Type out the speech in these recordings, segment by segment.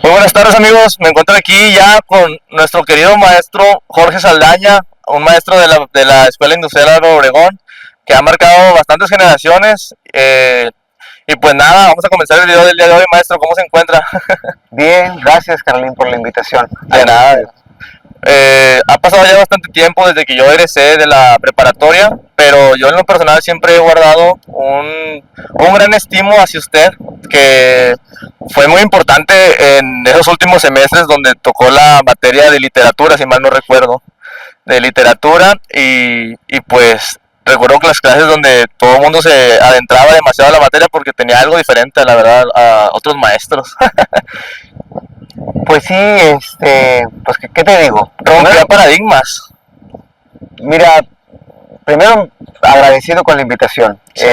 Muy buenas tardes amigos, me encuentro aquí ya con nuestro querido maestro Jorge Saldaña, un maestro de la Escuela Industrial Álvaro Obregón, que ha marcado bastantes generaciones. Y pues nada, vamos a comenzar el video del día de hoy, maestro, ¿cómo se encuentra? Bien, gracias Carolín por la invitación. De nada. Ha pasado ya bastante tiempo desde que yo egresé de la preparatoria, pero yo en lo personal siempre he guardado un gran estimo hacia usted, que fue muy importante en esos últimos semestres donde tocó la materia de literatura, si mal no recuerdo, de literatura, y pues recuerdo que las clases donde todo el mundo se adentraba demasiado a la materia porque tenía algo diferente, la verdad, a otros maestros. Pues sí, pues ¿qué te digo? Rompía paradigmas. Mira, primero agradecido con la invitación. Sí.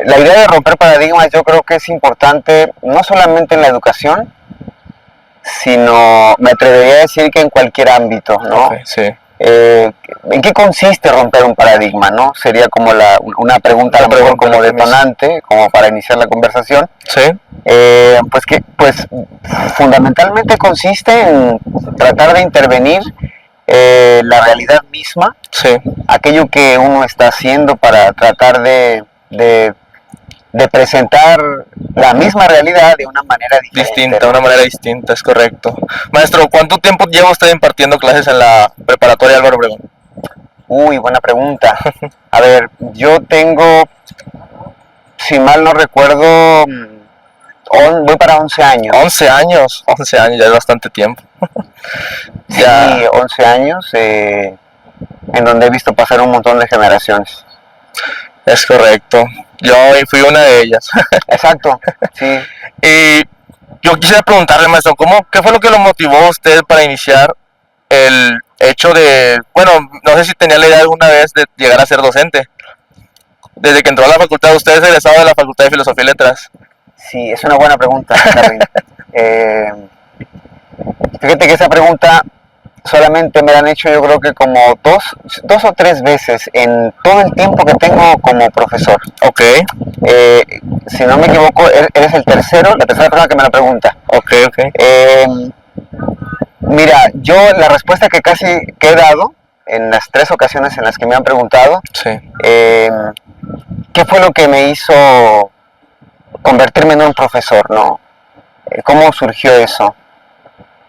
La idea de romper paradigmas yo creo que es importante no solamente en la educación, sino me atrevería a decir que en cualquier ámbito, ¿no? Okay, sí. ¿En qué consiste romper un paradigma, no? Sería como una pregunta a lo mejor como detonante, como para iniciar la conversación. Sí. Pues fundamentalmente consiste en tratar de intervenir la realidad misma, sí, aquello que uno está haciendo para tratar de presentar la misma realidad de una manera distinta, una manera distinta, es correcto. Maestro, ¿cuánto tiempo lleva usted impartiendo clases en la preparatoria Álvaro Obregón? Uy, buena pregunta. A ver, yo tengo, si mal no recuerdo, voy para 11 años. 11 años, 11 años, ya es bastante tiempo. Ya. Sí, 11 años, en donde he visto pasar un montón de generaciones. Es correcto, yo fui una de ellas. Exacto, sí. Y yo quisiera preguntarle, maestro, ¿qué fue lo que lo motivó a usted para iniciar el hecho de, bueno, no sé si tenía la idea alguna vez de llegar a ser docente? Desde que entró a la facultad, usted es egresado de la Facultad de Filosofía y Letras. Sí, es una buena pregunta, Carolina. Fíjate que esa pregunta solamente me la han hecho yo creo que como dos o tres veces en todo el tiempo que tengo como profesor. Ok. Si no me equivoco, eres la tercera persona que me la pregunta. Ok, ok. Mira, yo la respuesta que he dado en las 3 ocasiones en las que me han preguntado, sí. ¿Qué fue lo que me hizo convertirme en un profesor, no? ¿Cómo surgió eso?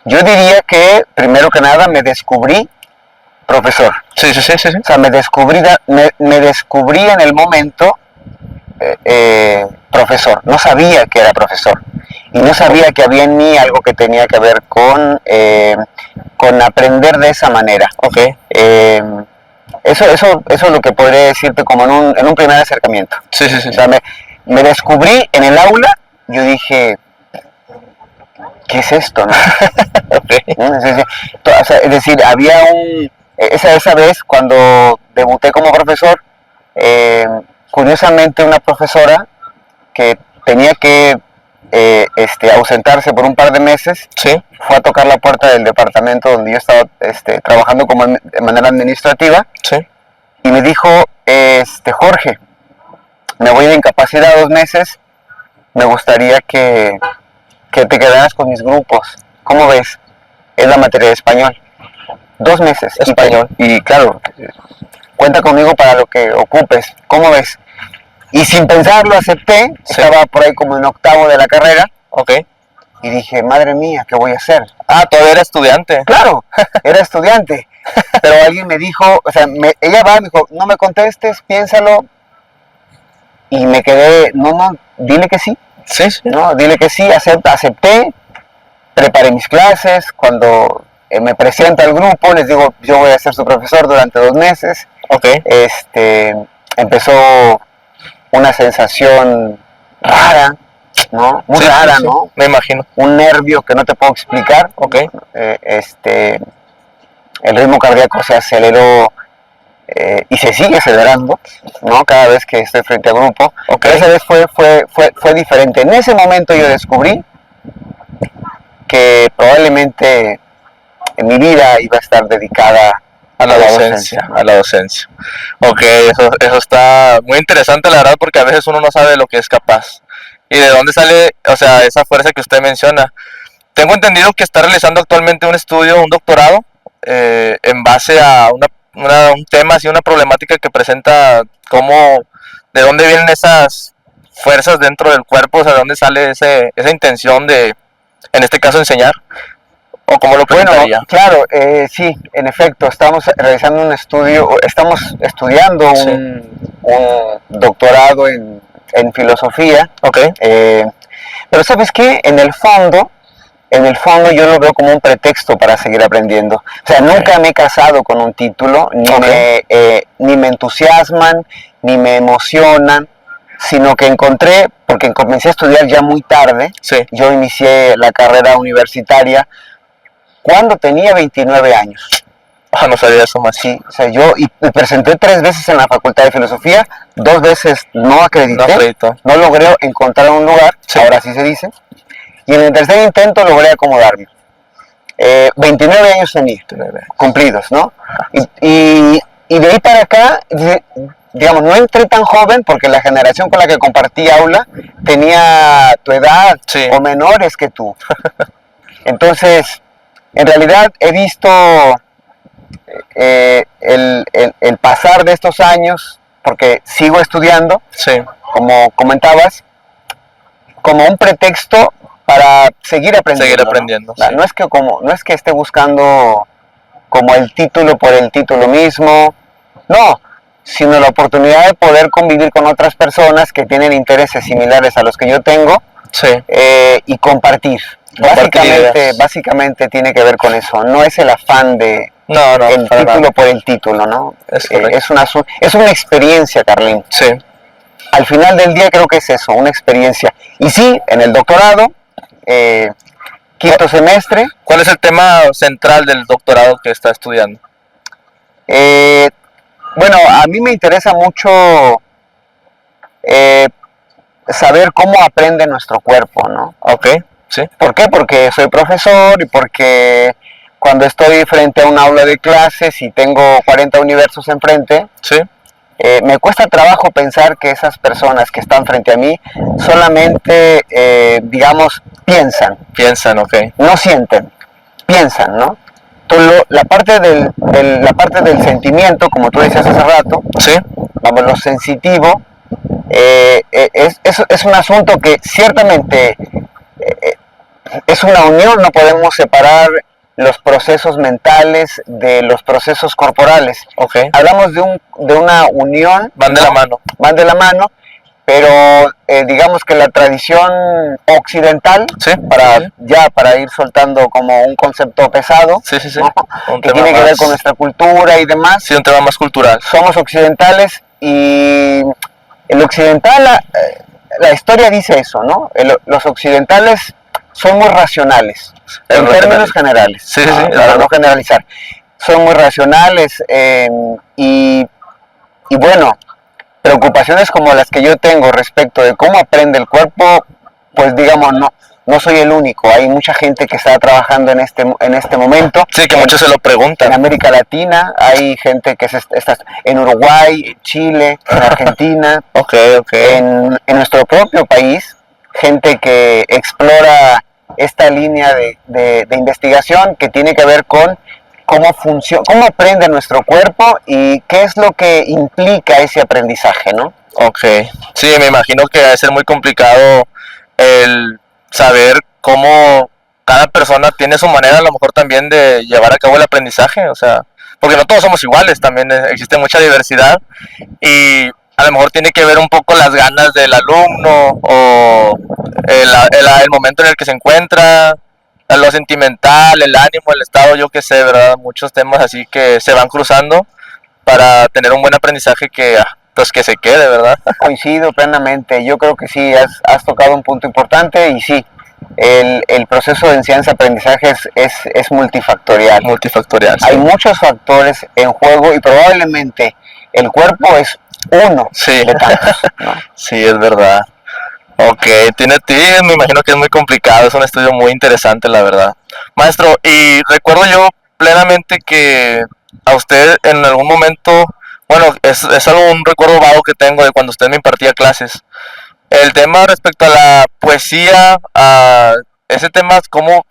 Yo diría que, primero que nada, me descubrí profesor. Sí. O sea, me descubrí en el momento profesor. No sabía que era profesor. Y no sabía que había en mí algo que tenía que ver con aprender de esa manera. Ok. Eso es lo que podría decirte como en un primer acercamiento. Sí. O sea, me descubrí en el aula, yo dije, ¿qué es esto, no? Okay. Es decir, había esa vez cuando debuté como profesor, curiosamente una profesora que tenía que ausentarse por un par de meses, sí. Fue a tocar la puerta del departamento donde yo estaba trabajando de manera administrativa, sí. Y me dijo, Jorge, me voy de incapacidad 2 meses, me gustaría que te quedaras con mis grupos. ¿Cómo ves? Es la materia de español. 2 meses. Español. Y claro, cuenta conmigo para lo que ocupes. ¿Cómo ves? Y sin pensarlo acepté. Sí. Estaba por ahí como en octavo de la carrera. Ok. Y dije, madre mía, ¿qué voy a hacer? Ah, todavía era estudiante. Claro, era estudiante. Pero alguien me dijo, o sea, ella me dijo, no me contestes, piénsalo. Y me quedé, no, dile que sí. Sí. No, dile que sí, acepté, preparé mis clases, cuando me presenta el grupo, les digo, yo voy a ser su profesor durante 2 meses. Ok. Empezó una sensación rara, ¿no? Muy rara, sí. ¿No? Me imagino. Un nervio que no te puedo explicar. Ok. El ritmo cardíaco se aceleró y se sigue acelerando, ¿no? Cada vez que estoy frente al grupo. Okay. Esa vez fue diferente. En ese momento yo descubrí que probablemente en mi vida iba a estar dedicada a la docencia. A la docencia. Ok, eso está muy interesante, la verdad, porque a veces uno no sabe de lo que es capaz. y de dónde sale, o sea, esa fuerza que usted menciona. Tengo entendido que está realizando actualmente un estudio, un doctorado, en base a un tema, así, una problemática que presenta cómo, de dónde vienen esas fuerzas dentro del cuerpo, o sea, de dónde sale esa intención de, en este caso, enseñar, o cómo lo presentaría. Bueno, claro, sí, en efecto, estamos realizando un estudio, estamos estudiando un doctorado en filosofía. Ok. Pero ¿sabes qué? En el fondo yo lo veo como un pretexto para seguir aprendiendo. O sea, nunca me he casado con un título, ni me entusiasman, ni me emocionan, sino que porque comencé a estudiar ya muy tarde. Sí. Yo inicié la carrera universitaria cuando tenía 29 años. Ah, no sabía eso más. Sí, o sea, yo me presenté 3 veces en la Facultad de Filosofía, 2 veces no acredité, no logré encontrar un lugar, sí. Ahora sí se dice, y en el tercer intento logré acomodarme. 29 años tenía, cumplidos, ¿no? Y de ahí para acá, digamos, no entré tan joven porque la generación con la que compartí aula tenía tu edad, sí, o menores que tú. Entonces, en realidad he visto el pasar de estos años, porque sigo estudiando, sí, como comentabas, como un pretexto para seguir aprendiendo. ¿No? Sí. No es que esté buscando como el título por el título mismo, no, sino la oportunidad de poder convivir con otras personas que tienen intereses similares a los que yo tengo, sí, y compartir. Básicamente tiene que ver con eso, no es el afán de el título por el título, ¿no? Es una experiencia, Carlín. Sí. Al final del día creo que es eso, una experiencia. Y sí, en el doctorado, quinto semestre. ¿Cuál es el tema central del doctorado que está estudiando? Bueno, a mí me interesa mucho saber cómo aprende nuestro cuerpo, ¿no? Ok, sí. ¿Por qué? Porque soy profesor y porque cuando estoy frente a un aula de clases y tengo 40 universos enfrente, sí, me cuesta trabajo pensar que esas personas que están frente a mí solamente, digamos, piensan. Piensan, ok. No sienten, piensan, ¿no? Entonces, la parte del sentimiento, como tú decías hace rato, sí, vamos, lo sensitivo, es un asunto que ciertamente es una unión, no podemos separar los procesos mentales de los procesos corporales. Okay. Hablamos de una unión. Van de la mano. Van de la mano, pero digamos que la tradición occidental, sí, para ir soltando como un concepto pesado, sí, sí, sí, ¿no? Que tiene que ver con nuestra cultura y demás. Sí, un tema más cultural. Somos occidentales y el occidental, la historia dice eso, ¿no? Los occidentales son muy racionales, en términos generales, sí, sí, para no generalizar. Son muy racionales y bueno, preocupaciones como las que yo tengo respecto de cómo aprende el cuerpo, pues digamos, no soy el único. Hay mucha gente que está trabajando en este momento. Sí, que muchos se lo preguntan. En América Latina hay gente que está en Uruguay, en Chile, en Argentina, en nuestro propio país, gente que explora esta línea de investigación que tiene que ver con cómo aprende nuestro cuerpo y qué es lo que implica ese aprendizaje, ¿no? Ok, sí, me imagino que debe ser muy complicado el saber cómo cada persona tiene su manera a lo mejor también de llevar a cabo el aprendizaje, o sea, porque no todos somos iguales, también existe mucha diversidad y a lo mejor tiene que ver un poco las ganas del alumno o el momento en el que se encuentra, lo sentimental, el ánimo, el estado, yo qué sé, ¿verdad? Muchos temas así que se van cruzando para tener un buen aprendizaje que se quede, ¿verdad? Coincido plenamente, yo creo que sí, has tocado un punto importante y sí, el proceso de enseñanza-aprendizaje es multifactorial. Multifactorial, sí. Hay muchos factores en juego y probablemente el cuerpo es uno, sí, de tantos, ¿no? Sí, es verdad. Ok, me imagino que es muy complicado, es un estudio muy interesante, la verdad. Maestro, y recuerdo yo plenamente que a usted en algún momento, bueno, es algo, un recuerdo vago que tengo de cuando usted me impartía clases, El tema respecto a la poesía, ese tema, ¿cómo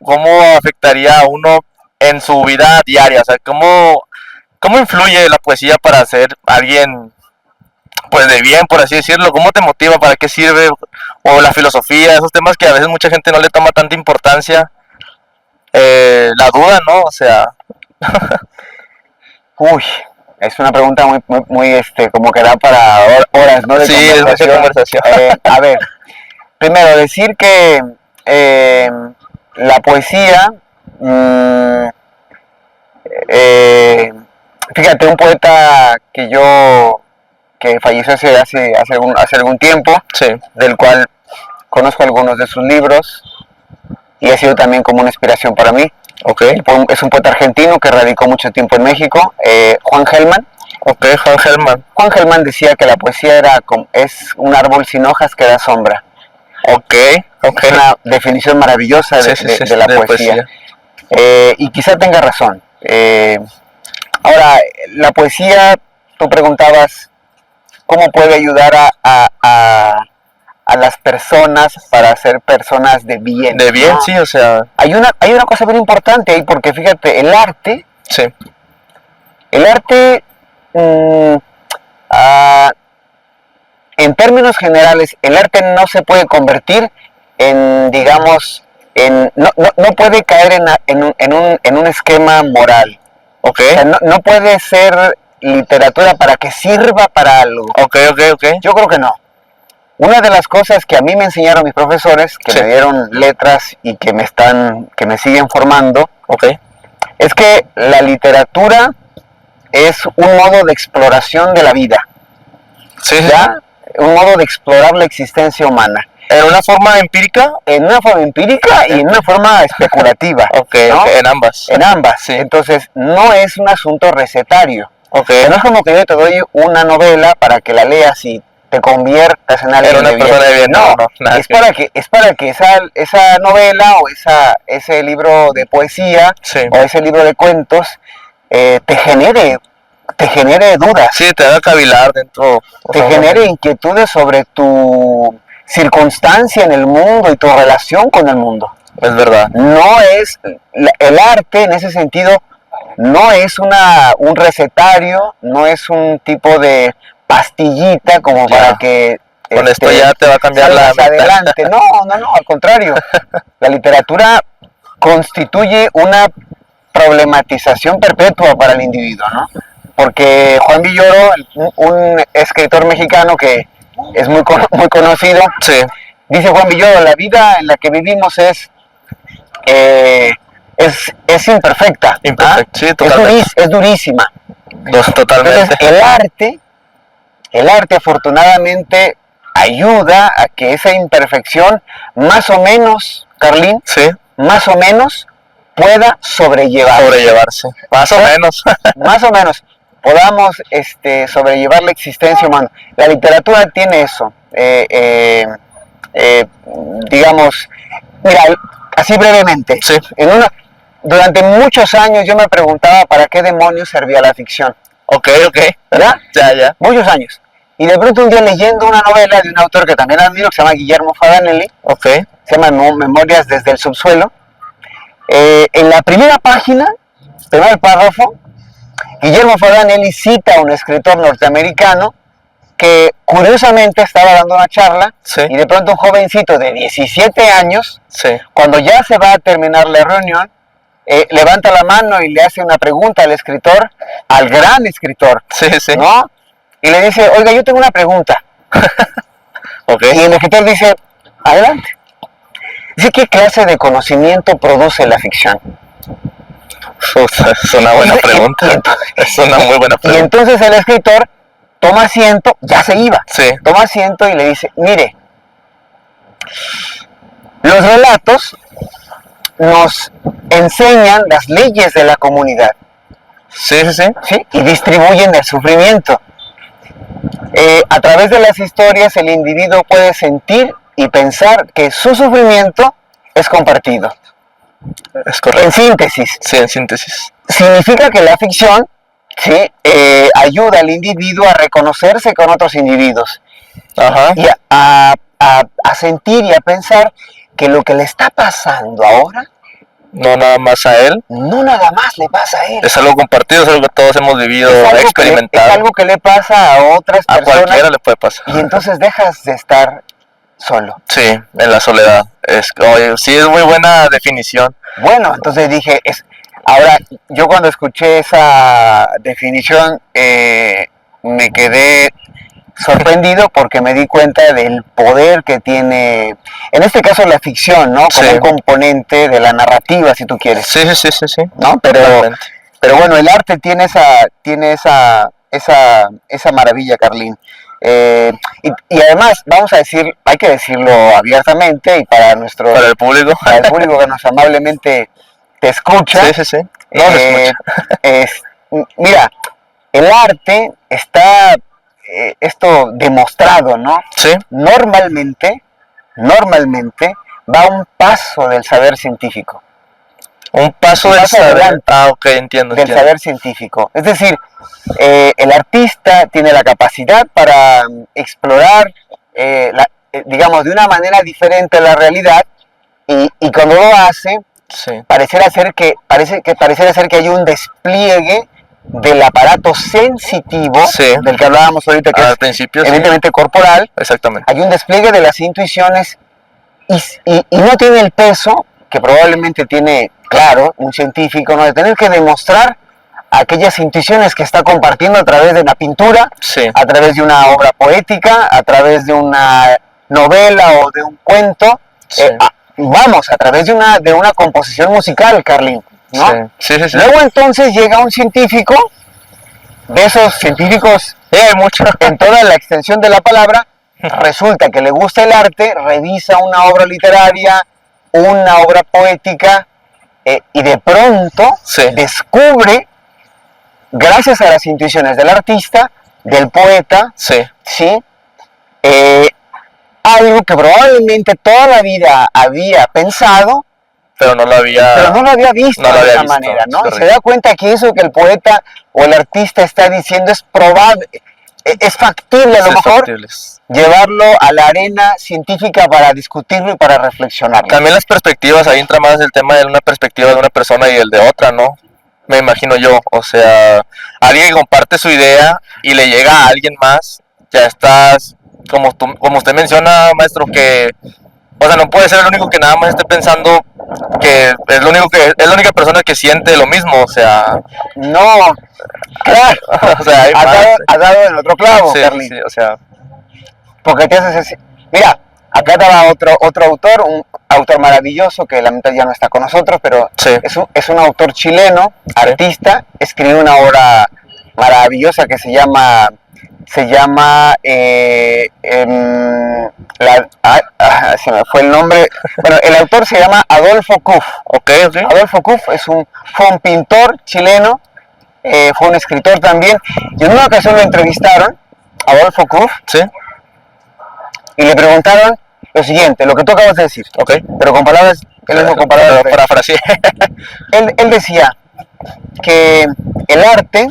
afectaría a uno en su vida diaria? O sea, ¿cómo influye la poesía para ser alguien, pues, de bien, por así decirlo? ¿Cómo te motiva? ¿Para qué sirve? O la filosofía, esos temas que a veces mucha gente no le toma tanta importancia. La duda, ¿no? O sea, Uy, es una pregunta muy como que da para horas, ¿no? De sí, es mucha conversación. A ver, primero decir que la poesía, fíjate, un poeta que falleció hace algún tiempo, Sí, del cual conozco algunos de sus libros y ha sido también como una inspiración para mí. ok, Es un poeta argentino que radicó mucho tiempo en México, Juan Gelman. ok, Juan Gelman. Juan Gelman decía que la poesía es un árbol sin hojas que da sombra. Ok, ok. Es una definición maravillosa de la poesía. Y quizá tenga razón. Ahora, la poesía, tú preguntabas cómo puede ayudar a las personas para ser personas de bien. De bien, ¿no? sí, o sea, Hay una cosa bien importante ahí, porque fíjate, sí, el arte en términos generales, el arte no se puede convertir en, digamos, no puede caer en un esquema moral. ok, O sea, no puede ser literatura para que sirva para algo. ok. Yo creo que no. Una de las cosas que a mí me enseñaron mis profesores, que Sí. me dieron letras y que me siguen formando, Ok, es que la literatura es un modo de exploración de la vida, sí, sí. ¿ya? Un modo de explorar la existencia humana. ¿En una forma empírica? En una forma empírica y en una forma especulativa. Ok, ¿no? ok, en ambas. En ambas. Sí. Entonces, no es un asunto recetario. Ok, No es como que yo te doy una novela para que la leas y te conviertas en alguien era una de bien. persona de bien, no, nada es para que esa novela o ese libro de poesía Sí. o ese libro de cuentos te genere dudas, Sí, te da cavilar dentro. O te sea, genere inquietudes sobre tu circunstancia en el mundo y tu relación con el mundo. es verdad. No es el arte en ese sentido, no es un recetario, no es un tipo de pastillita como Ya. para que Con esto ya te va a cambiar la salgas mente. adelante. No, al contrario. La literatura constituye una problematización perpetua para el individuo, ¿no? Porque Juan Villoro, un escritor mexicano que es muy conocido, Sí, dice Juan Villoro, la vida en la que vivimos es imperfecta. imperfecto. Sí, totalmente. Es durísima. Totalmente. Entonces, el arte afortunadamente ayuda a que esa imperfección, más o menos, Carlín, Sí, más o menos, pueda sobrellevarse. Más o menos. más o menos, podamos sobrellevar la existencia humana. La literatura tiene eso. Digamos, mira, así brevemente, Sí. durante muchos años yo me preguntaba para qué demonios servía la ficción. Ok. ¿Ya? Ya. Muchos años. Y de pronto un día leyendo una novela de un autor que también admiro, que se llama Guillermo Fadanelli, Ok. se llama Memorias desde el subsuelo, en la primera página, primer párrafo, Guillermo Fadanelli cita a un escritor norteamericano que curiosamente estaba dando una charla Sí. y de pronto un jovencito de 17 años, Sí. cuando ya se va a terminar la reunión, levanta la mano y le hace una pregunta al escritor, al gran escritor, Sí. ¿no? Y le dice, oiga, yo tengo una pregunta. Ok. Y el escritor dice, adelante. Dice, ¿qué clase de conocimiento produce la ficción? Es una buena pregunta. Es una muy buena Y pregunta. entonces el escritor toma asiento, ya se iba, Sí. toma asiento y le dice, mire, los relatos nos enseñan las leyes de la comunidad, Sí. ¿sí? Y distribuyen el sufrimiento. A través de las historias el individuo puede sentir y pensar que su sufrimiento es compartido. Es correcto. En síntesis, Sí, en síntesis. significa que la ficción, ¿sí? Ayuda al individuo a reconocerse con otros individuos Ajá. y a a sentir y a pensar que lo que le está pasando ahora No nada más a él, no nada más le pasa a él. es algo compartido, es algo que todos hemos vivido, Es experimentado. algo que le pasa a otras A personas cualquiera le puede pasar. y entonces dejas de estar solo. Sí, en la soledad. Oye, sí, es muy buena definición. Bueno, entonces dije, ahora yo cuando escuché esa definición me quedé sorprendido porque me di cuenta del poder que tiene, en este caso la ficción, ¿no? Como Sí. un componente de la narrativa, si tú quieres, Sí, sí, sí, sí, sí. ¿no? Totalmente. Pero bueno, el arte tiene esa maravilla, Carlín. Y además, vamos a decir, hay que decirlo abiertamente y para Para el público. para el público que nos amablemente te escucha. Sí, sí, sí. No se escucha. Mira, el arte está esto demostrado, ¿no? Sí, Normalmente va a un paso del saber científico. un paso Un del paso saber. adelante. Ah, ok, entiendo, Del entiendo. saber científico. Es decir, el artista tiene la capacidad para explorar, digamos, de una manera diferente la realidad y cuando lo hace, Sí, pareciera ser que hay un despliegue del aparato sensitivo Sí. del que hablábamos ahorita, que al es principio sí. evidentemente corporal. Exactamente. Hay un despliegue de las intuiciones y no tiene el peso que probablemente tiene, claro, un científico, ¿no? De tener que demostrar aquellas intuiciones que está compartiendo a través de la pintura, Sí, a través de una obra poética, a través de una novela o de un cuento, sí. a través de una composición musical, Carlín, ¿no? Sí, sí, sí, sí. Luego entonces llega un científico, de esos científicos Hay mucho. en toda la extensión de la palabra, resulta que le gusta el arte, revisa una obra literaria, una obra poética, y de pronto Sí. descubre, gracias a las intuiciones del artista, del poeta, Sí, ¿sí? Algo que probablemente toda la vida había pensado, pero no lo había. pero no lo había visto no lo de había esa visto, manera, ¿no? correcto. Se da cuenta que eso que el poeta o el artista está diciendo es probable, es factible a lo Sí, mejor factibles. llevarlo a la arena científica para discutirlo y para reflexionarlo. También las perspectivas, ahí entra más el tema de una perspectiva de una persona y el de otra, ¿no? Me imagino yo, o sea, alguien que comparte su idea y le llega a alguien más, ya estás, como usted menciona, maestro, que, o sea, no puede ser el único que nada más esté pensando que es la única persona que siente lo mismo, o sea, No, claro, o sea, hay más. has dado en otro clavo, Sí, Carlín. sí, o sea, Porque te haces así. Mira, acá estaba otro autor, un autor maravilloso que lamentablemente ya no está con nosotros, pero sí, es un autor chileno, artista, escribió una obra maravillosa que se llama se me fue el nombre. Bueno, el autor se llama Adolfo Kuff. ok, ok, Adolfo Kuff fue un pintor chileno, fue un escritor también, y en una ocasión lo entrevistaron, Adolfo Kuff, sí, y le preguntaron lo siguiente, lo que tú acabas de decir, ok, pero con palabras, él mismo con palabras. pero parafraseé. Él decía que el arte,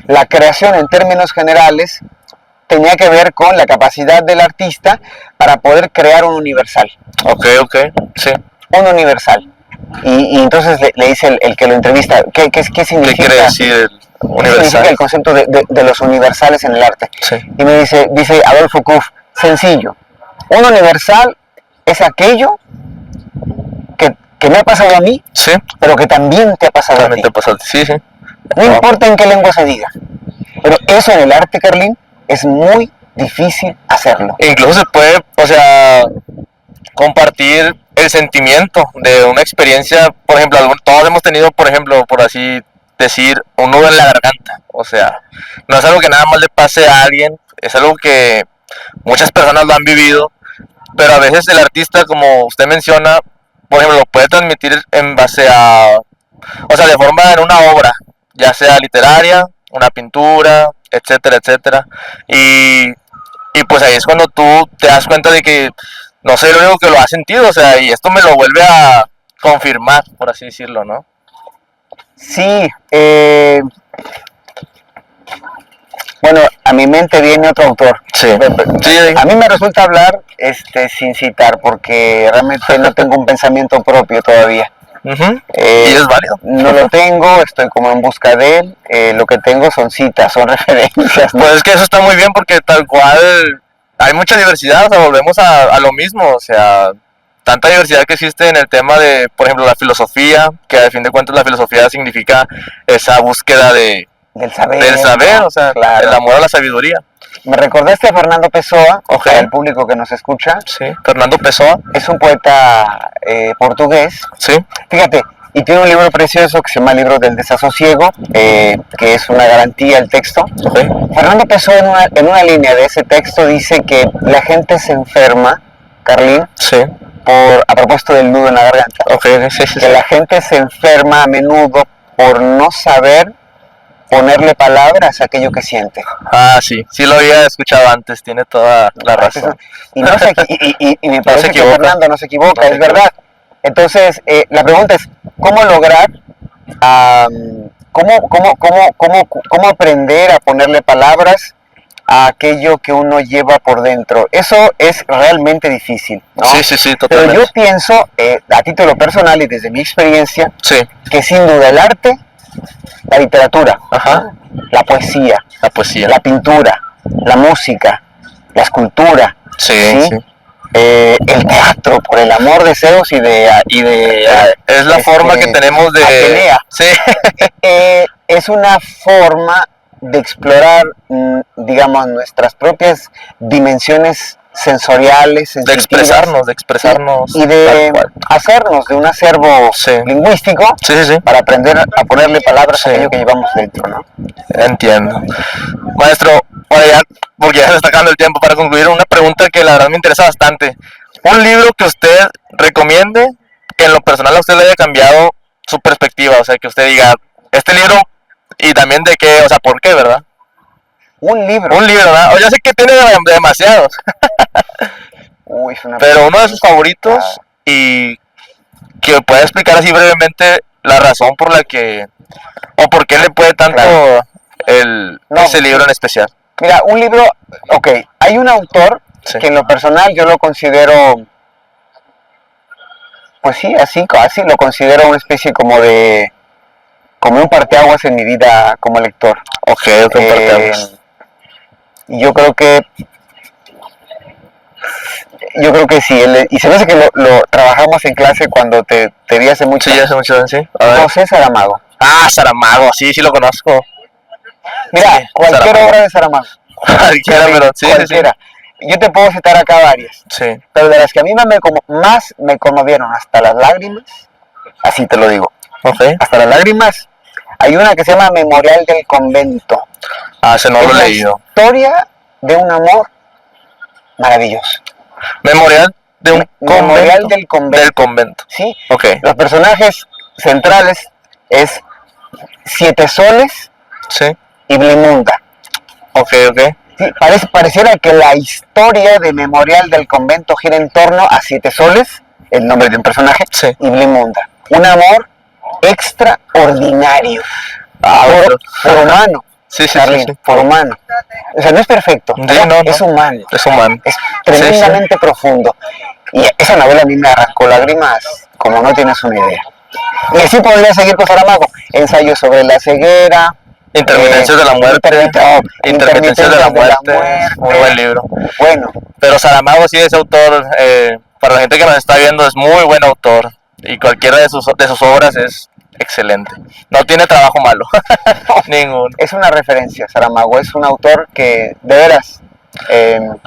la creación en términos generales, tenía que ver con la capacidad del artista para poder crear un universal. Ok, ok, sí. Un universal. Y entonces le dice el que lo entrevista, ¿qué ¿Qué significa? quiere decir el ¿Qué universal? significa el concepto de los universales en el arte? Sí, Y me dice Adolfo Kuff, sencillo, un universal es aquello que me ha pasado a mí, sí, pero que también te ha pasado a ti. realmente pasa. Sí, sí. No importa en qué lengua se diga. Pero eso en el arte, Carlín, es muy difícil hacerlo. Incluso se puede, o sea, compartir el sentimiento de una experiencia, por ejemplo, todos hemos tenido, por ejemplo, por así decir, un nudo en la garganta. O sea, no es algo que nada más le pase a alguien, es algo que muchas personas lo han vivido, pero a veces el artista, como usted menciona, por ejemplo, lo puede transmitir en base a, o sea, de forma en una obra, ya sea literaria, una pintura, etcétera, etcétera. Y pues ahí es cuando tú te das cuenta de que no soy el único que lo ha sentido, o sea, y esto me lo vuelve a confirmar, por así decirlo, ¿no? Sí, bueno, a mi mente viene otro autor. Sí. Sí. A mí me resulta hablar sin citar, porque realmente no tengo un pensamiento propio todavía. Uh-huh. Y es válido. No lo tengo, estoy como en busca de él. Lo que tengo son citas, son referencias, ¿no? Pues es que eso está muy bien, porque tal cual hay mucha diversidad, o sea, volvemos a lo mismo, o sea, tanta diversidad que existe en el tema de, por ejemplo, la filosofía, que a fin de cuentas la filosofía significa esa búsqueda del saber, ¿no? O sea, claro. El amor a la sabiduría. Me recordaste a Fernando Pessoa, Okay. para el público que nos escucha. Sí, Fernando Pessoa. Es un poeta portugués. Sí. Fíjate, y tiene un libro precioso que se llama Libro del Desasosiego, que es una garantía el texto. Okay. Fernando Pessoa en una línea de ese texto dice que la gente se enferma, Carlín, sí, a propósito del nudo en la garganta, okay, sí. La gente se enferma a menudo por no saber ponerle palabras a aquello que siente. Ah, sí lo había escuchado antes, tiene toda la razón. Y me parece que Fernando no se equivoca, es verdad. Entonces, la pregunta es, ¿cómo lograr, cómo aprender a ponerle palabras a aquello que uno lleva por dentro? Eso es realmente difícil, ¿no? Sí, totalmente. Pero yo pienso, a título personal y desde mi experiencia, sí, que sin duda el arte, la literatura, ajá, la poesía, la pintura, la música, la escultura, sí. El teatro, por el amor de Zeus y de es la forma que tenemos de Atenea. Sí. Es una forma de explorar, digamos, nuestras propias dimensiones sensoriales, de expresarnos y de hacernos de un acervo lingüístico para aprender a ponerle palabras a aquello que llevamos dentro, ¿no? Entiendo. Maestro, porque ya se está acabando el tiempo, para concluir, una pregunta que la verdad me interesa bastante. Un libro que usted recomiende, que en lo personal a usted le haya cambiado su perspectiva, o sea, que usted diga, este libro, y también de qué, o sea, ¿por qué, verdad? Un libro, ¿verdad? O ya sé que tiene demasiados. Uy, pero uno de sus favoritos, y que pueda explicar así brevemente la razón por la que, o por qué le puede tanto ese libro en especial. Mira, un libro, hay un autor que en lo personal yo lo considero, pues sí, así lo considero una especie como un parteaguas en mi vida como lector. Un parteaguas. Yo creo que sí, y se me hace que lo trabajamos en clase cuando te vi hace mucho. Sí, hace mucho, sí. José Saramago. Ah, Saramago, sí lo conozco. Mira, cualquier obra de Saramago. Cualquiera, pero cualquiera. Yo te puedo citar acá varias. Sí. Pero de las que a mí más me conmovieron hasta las lágrimas, así te lo digo. Okay. Hasta las lágrimas, hay una que se llama Memorial del Convento. Ah, ese no lo he leído. Historia de un amor maravilloso. Memorial de un Memorial del Convento. Del convento. Sí. Okay. Los personajes centrales es Siete Soles y Blimunda. Okay. Sí, pareciera que la historia de Memorial del Convento gira en torno a Siete Soles, el nombre de un personaje, y Blimunda. Un amor extraordinario. Por humano. Por humano. O sea, no es perfecto, es humano. Es humano. Es tremendamente profundo. Y esa novela a mí me arrancó lágrimas como no tienes una idea. Y así podría seguir con Saramago. Ensayos sobre la ceguera. Intermitencias de la muerte. Intermitencias de la muerte. Muy buen libro. Bueno. Pero Saramago sí es autor, para la gente que nos está viendo, es muy buen autor. Y cualquiera de sus obras es excelente. No tiene trabajo malo. Ninguno. Es una referencia, Saramago. Es un autor que, de veras...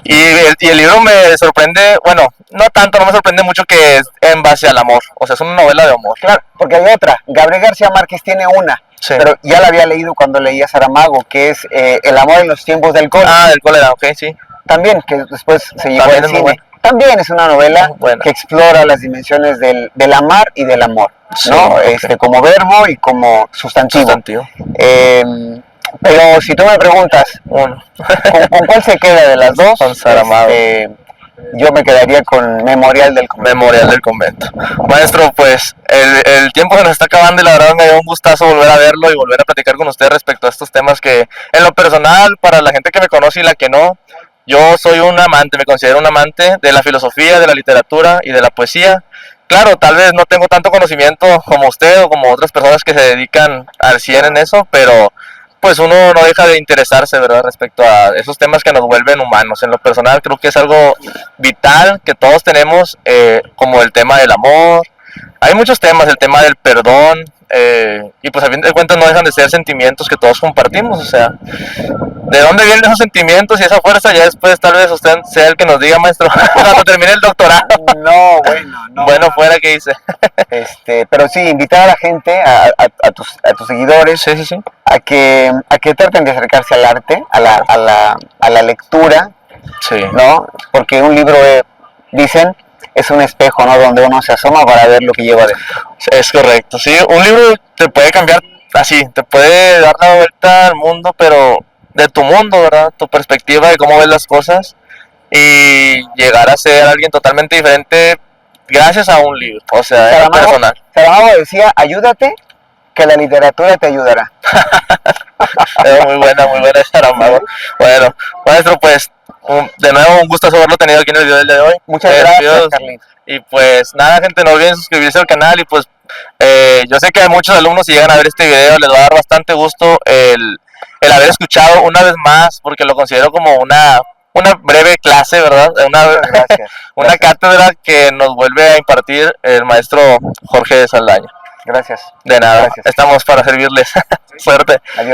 Y el libro me sorprende, bueno, no me sorprende mucho, que es en base al amor. O sea, es una novela de amor. Claro, porque hay otra. Gabriel García Márquez tiene una. Pero ya la había leído cuando leía Saramago, que es El amor en los tiempos del cólera. Ah, del cólera, sí. También, que después se llevó al cine. También es una novela que explora las dimensiones del amar y del amor, ¿no? Como verbo y como sustantivo. Pero si tú me preguntas, ¿con cuál se queda de las dos? Con Saramago. yo me quedaría con Memorial del Convento. Memorial del Convento. Maestro, pues el tiempo se nos está acabando y la verdad me dio un gustazo volver a verlo y volver a platicar con usted respecto a estos temas que en lo personal, para la gente que me conoce y la que no, yo soy un amante, me considero un amante de la filosofía, de la literatura y de la poesía. Claro, tal vez no tengo tanto conocimiento como usted o como otras personas que se dedican al 100 en eso, pero pues uno no deja de interesarse, ¿verdad?, respecto a esos temas que nos vuelven humanos. En lo personal creo que es algo vital que todos tenemos, como el tema del amor. Hay muchos temas, el tema del perdón, y pues a fin de cuentas no dejan de ser sentimientos que todos compartimos. O sea, ¿de dónde vienen esos sentimientos y esa fuerza? Ya después tal vez usted sea el que nos diga, maestro, cuando termine el doctorado. No, bueno, no. Bueno, fuera que hice. Pero sí, invitar a la gente, a tus seguidores, Sí, sí, sí. a que traten de acercarse al arte, a la lectura, Sí. ¿no? Porque un libro, dicen, es un espejo, ¿no? Donde uno se asoma para ver lo que lleva dentro. Es correcto, sí, un libro te puede cambiar así, te puede dar la vuelta al mundo, pero de tu mundo, ¿verdad? Tu perspectiva de cómo ves las cosas y llegar a ser alguien totalmente diferente gracias a un libro, o sea, es personal. Saramago decía, ayúdate, que la literatura te ayudará. Es muy buena Saramago. Bueno, maestro, pues de nuevo un gusto haberlo tenido aquí en el video del día de hoy. Muchas gracias, Carlín. Y pues nada, gente, no olviden suscribirse al canal y pues yo sé que hay muchos alumnos, si llegan a ver este video les va a dar bastante gusto el haber escuchado una vez más, porque lo considero como una breve clase, ¿verdad? Una cátedra que nos vuelve a impartir el maestro Jorge Saldaña. Gracias. De nada, Gracias. estamos para servirles. Suerte. Adiós.